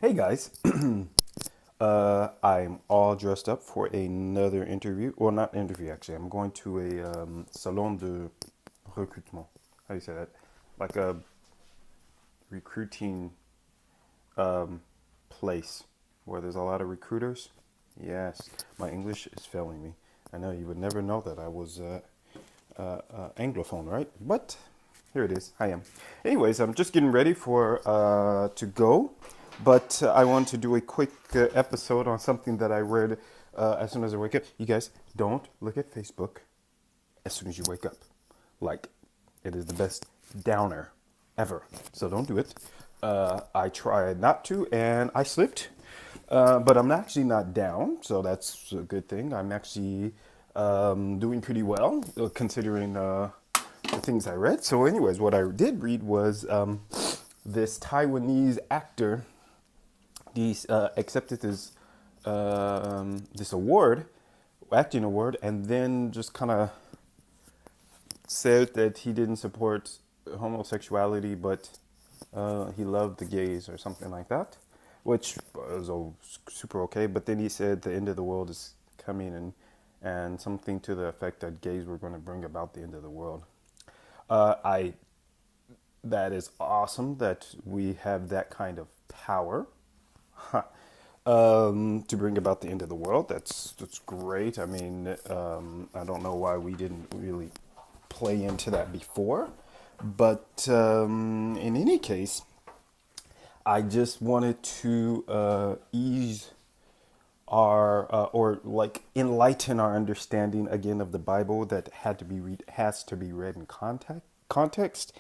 Hey guys, I'm all dressed up for another interview. Well, not interview actually. I'm going to a salon de recrutement. How do you say that? Like a recruiting um, place where there's a lot of recruiters. Yes, my English is failing me. I know you would never know that I was Anglophone, right? But here it is. I am. Anyways, I'm just getting ready for to go, but I want to do a quick episode on something that I read as soon as I wake up. You guys don't look at Facebook as soon as you wake up. Like, it is the best downer ever. So don't do it. I tried not to, and I slipped. But I'm actually not down, so that's a good thing. I'm actually doing pretty well, considering the things I read. So, anyways, what I did read was this Taiwanese actor. He's accepted this award, acting award, and then just kind of said that he didn't support homosexuality, but he loved the gays or something like that, which was super okay. But then he said the end of the world is coming, and something to the effect that gays were going to bring about the end of the world. I That is awesome that we have that kind of power to bring about the end of the world. That's great. I mean, I don't know why we didn't really play into that before, but in any case, I just wanted to ease our or like enlighten our understanding again of the Bible that has to be read in context,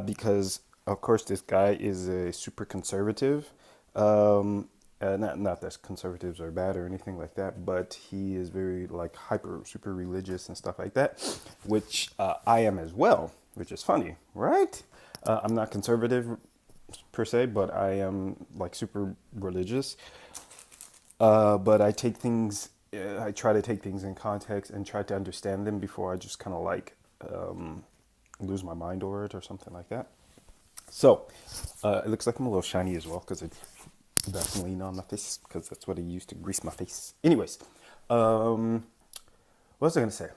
because of course this guy is a super conservative. Not that conservatives are bad or anything like that, but he is very like hyper super religious and stuff like that, which I am as well, which is funny, right? I'm not conservative per se, but I am like super religious. But I try to take things in context and try to understand them before I just kind of like lose my mind over it or something like that. So it looks like I'm a little shiny as well because it's Vaseline on my face because that's what I use to grease my face. Anyways, um, what was I going to say?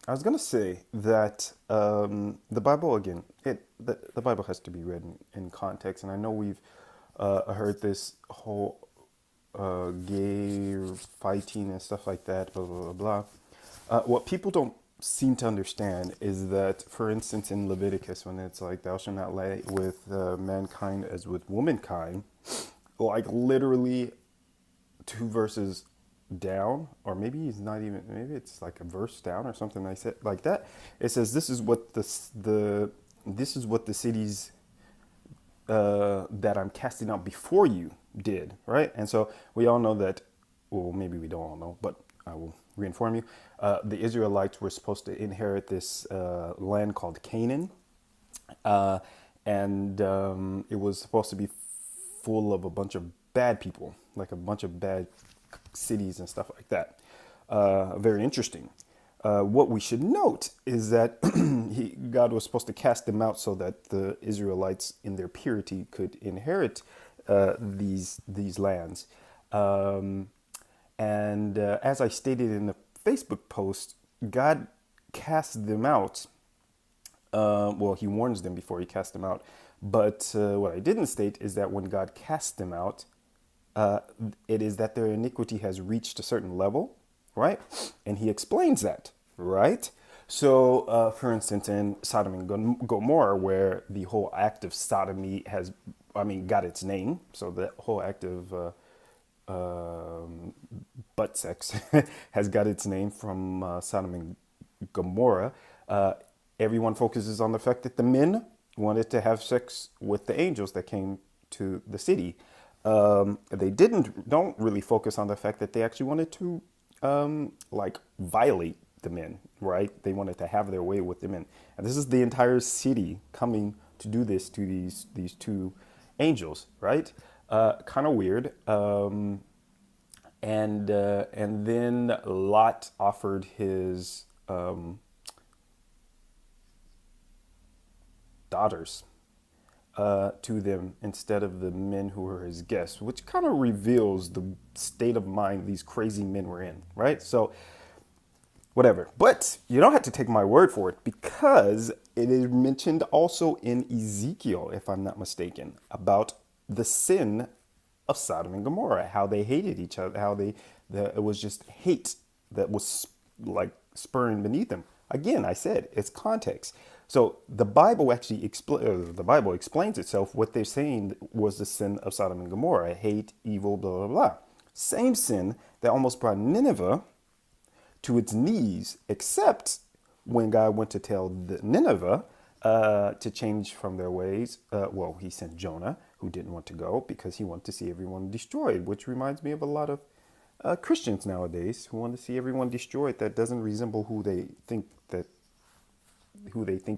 I was going to say that the Bible again, the Bible has to be read in context, and I know we've heard this whole gay fighting and stuff like that, blah blah blah blah. What people don't seem to understand is that, for instance, in Leviticus, when it's like "Thou shalt not lay with mankind as with womankind," like literally two verses down, or maybe it's not even, maybe it's like a verse down or something like that. It says this is what this is what the cities that I'm casting out before you did, right? And so we all know that, well, maybe we don't all know, but I will reinform you. The Israelites were supposed to inherit this land called Canaan, uh, and it was supposed to be full of a bunch of bad people, like a bunch of bad cities and stuff like that. Very interesting. What we should note is that God was supposed to cast them out so that the Israelites, in their purity, could inherit these lands. Um, and as I stated in the Facebook post, God cast them out. Well, he warns them before he casts them out. But what I didn't state is that when God cast them out, uh, it is that their iniquity has reached a certain level, right? And he explains that, right? So, for instance, in Sodom and Gomorrah, where the whole act of sodomy got its name. So the whole act of butt sex has got its name from Sodom and Gomorrah. Everyone focuses on the fact that the men wanted to have sex with the angels that came to the city. They don't really focus on the fact that they actually wanted to like violate the men, right? They wanted to have their way with the men, and this is the entire city coming to do this to these two angels, right? Kind of weird. And then Lot offered his daughters to them instead of the men who were his guests, which kind of reveals the state of mind these crazy men were in, right? So, whatever. But you don't have to take my word for it because it is mentioned also in Ezekiel, if I'm not mistaken, about the sin of Sodom and Gomorrah, how they hated each other, how it was just hate that was like spurring beneath them. Again, I said it's context. So the Bible actually the Bible explains itself. What they're saying was the sin of Sodom and Gomorrah, hate, evil, blah blah blah. Same sin that almost brought Nineveh to its knees, except when God went to tell the Nineveh to change from their ways. Well, he sent Jonah, who didn't want to go because he wanted to see everyone destroyed, which reminds me of a lot of Christians nowadays who want to see everyone destroyed that doesn't resemble who they think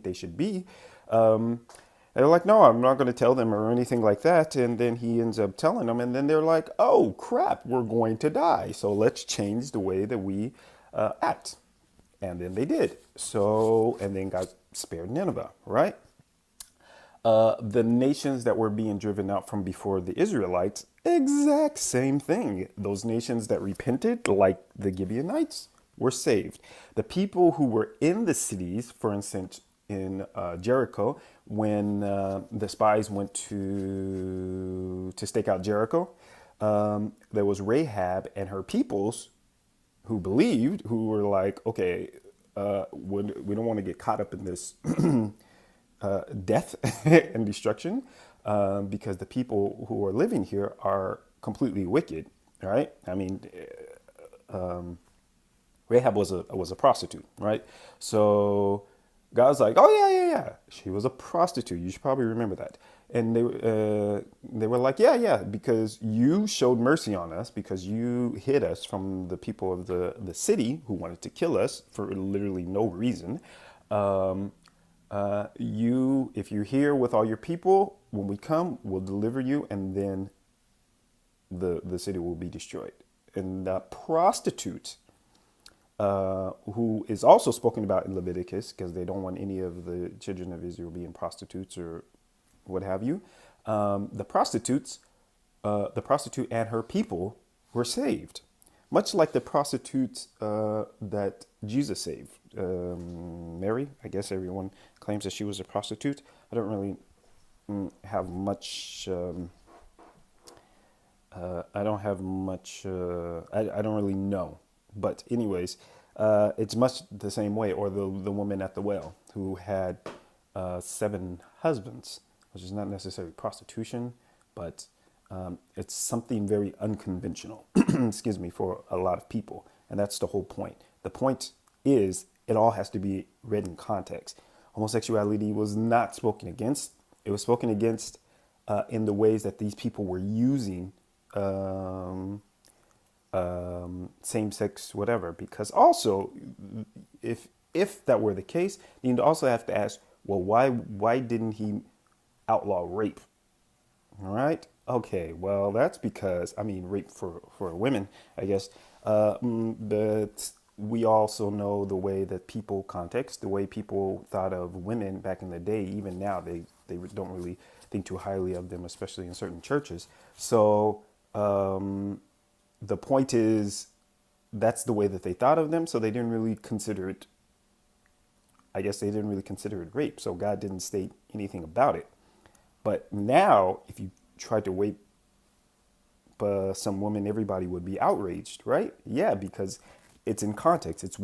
they should be. They're like, no, I'm not going to tell them or anything like that. And then he ends up telling them. And then they're like, oh, crap, we're going to die. So let's change the way that we act. And then they did. So, and then God spared Nineveh, right? The nations that were being driven out from before the Israelites, exact same thing. Those nations that repented, like the Gibeonites, were saved. The people who were in the cities, for instance, in Jericho, when the spies went to stake out Jericho, there was Rahab and her peoples who believed, who were like, okay, we don't want to get caught up in this death and destruction because the people who are living here are completely wicked, right? I mean, Rahab was a prostitute, right? So God's like, oh yeah, she was a prostitute. You should probably remember that. And they were like, yeah, because you showed mercy on us, because you hid us from the people of the city who wanted to kill us for literally no reason. If you're here with all your people, when we come, we'll deliver you, and then the city will be destroyed. And that prostitute, who is also spoken about in Leviticus, because they don't want any of the children of Israel being prostitutes or what have you. The prostitute and her people were saved, much like the prostitutes that Jesus saved. Mary, I guess everyone claims that she was a prostitute. I don't really have much. I don't have much. I don't really know. But anyways, it's much the same way. Or the woman at the well who had 7 husbands, which is not necessarily prostitution, but it's something very unconventional, excuse me, for a lot of people. And that's the whole point. The point is it all has to be read in context. Homosexuality was not spoken against. It was spoken against in the ways that these people were using same-sex whatever. Because also, if that were the case, you'd also have to ask, well, why didn't he outlaw rape? All right. Okay. Well, that's because, I mean, rape for women, I guess. But we also know the way that the way people thought of women back in the day. Even now, they don't really think too highly of them, especially in certain churches. So the point is, that's the way that they thought of them. So they didn't really consider it. I guess they didn't really consider it rape. So God didn't state anything about it. But now, if you try to rape some woman, everybody would be outraged, right? Yeah, because it's in context. It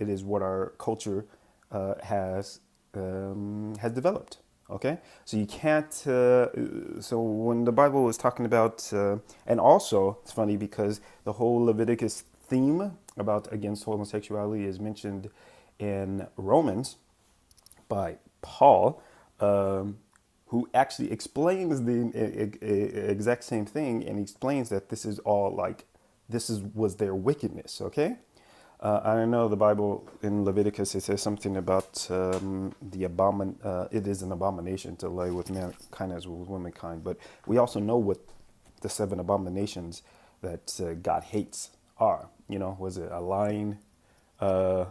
is what our culture has developed. Okay, so you can't. So when the Bible is talking about, and also it's funny because the whole Leviticus theme about against homosexuality is mentioned in Romans by Paul. Who actually explains the exact same thing, and he explains that this is all was their wickedness. Okay, I don't know the Bible in Leviticus. It says something about it is an abomination to lay with mankind as with womankind. But we also know what the 7 abominations that God hates are. You know, was it a lying, a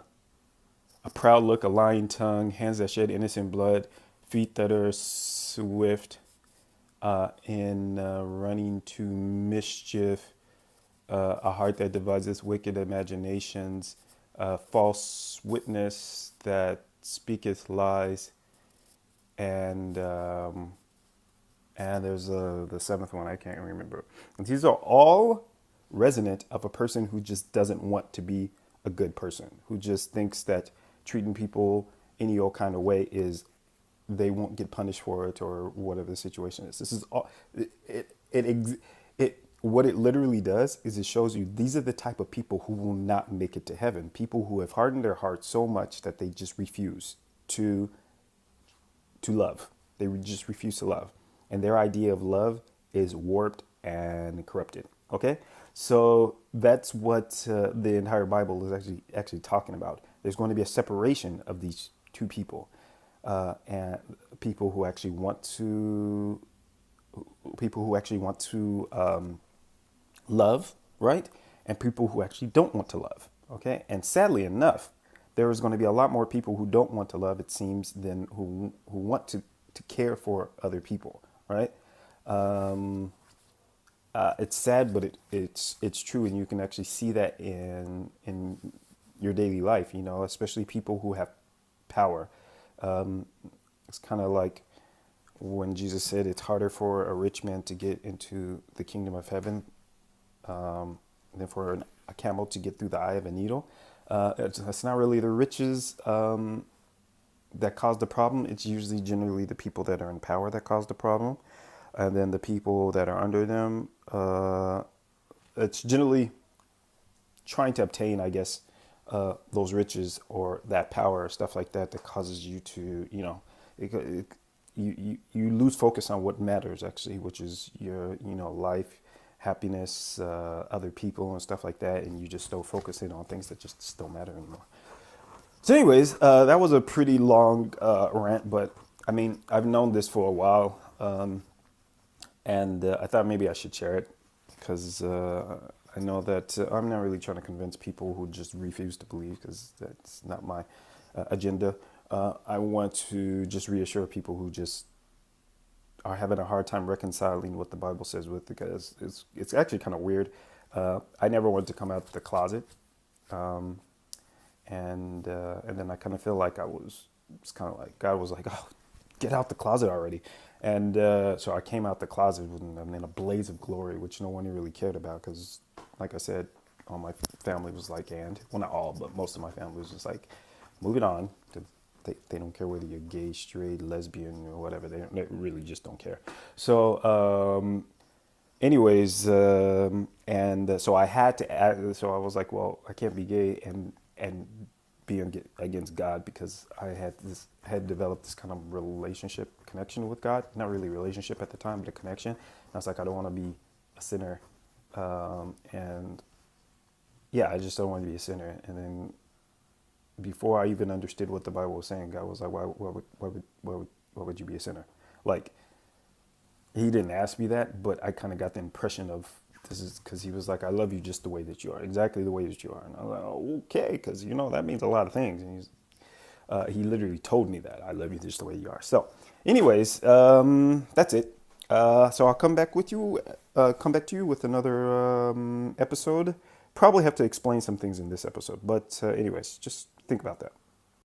proud look, a lying tongue, hands that shed innocent blood, feet that are swift in running to mischief, a heart that devises wicked imaginations, false witness that speaketh lies, and there's the seventh one I can't remember. And these are all resonant of a person who just doesn't want to be a good person, who just thinks that treating people any old kind of way is they won't get punished for it or whatever the situation is. This is all it what it literally does is it shows you these are the type of people who will not make it to heaven. People who have hardened their hearts so much that they just refuse to love. They just refuse to love. And their idea of love is warped and corrupted. Okay? So that's what the entire Bible is actually talking about. There's going to be a separation of these two people, and people who actually want to love, right? And people who actually don't want to love. Okay? And sadly enough, there is going to be a lot more people who don't want to love, it seems, than who want to care for other people, right? It's sad, but it's true, and you can actually see that in your daily life. You know, especially people who have power. It's kind of like when Jesus said it's harder for a rich man to get into the kingdom of heaven than for a camel to get through the eye of a needle. It's not really the riches that cause the problem. It's usually generally the people that are in power that cause the problem. And then the people that are under them, it's generally trying to obtain, I guess, those riches or that power or stuff like that that causes you to, you lose focus on what matters actually, which is your, life, happiness, other people and stuff like that. And you just don't focus in on things that just don't matter anymore. So anyways, that was a pretty long rant, but I mean, I've known this for a while. And I thought maybe I should share it because I know that I'm not really trying to convince people who just refuse to believe, because that's not my agenda. I want to just reassure people who just are having a hard time reconciling what the Bible says with, because it's actually kind of weird. I never wanted to come out the closet, and then I kind of feel like it's kind of like God was like, oh, get out the closet already. And so I came out the closet in a blaze of glory, which no one really cared about because, like I said, all my family was like, well, not all, but most of my family was just like, moving on. They don't care whether you're gay, straight, lesbian, or whatever. They really just don't care. So, anyways, so I had to add, so I was like, well, I can't be gay and be against God, because I had developed this kind of relationship connection with God. Not really relationship at the time, but a connection. And I was like, I don't want to be a sinner, and yeah, I just don't want to be a sinner. And then before I even understood what the Bible was saying, God was like, why would you be a sinner? Like, he didn't ask me that, but I kind of got the impression of, this is because he was like, I love you just the way that you are, exactly the way that you are. And I was like, oh, okay, because, that means a lot of things. And he literally told me that, I love you just the way you are. So anyways, that's it. So I'll come back to you with another episode. Probably have to explain some things in this episode. But anyways, just think about that.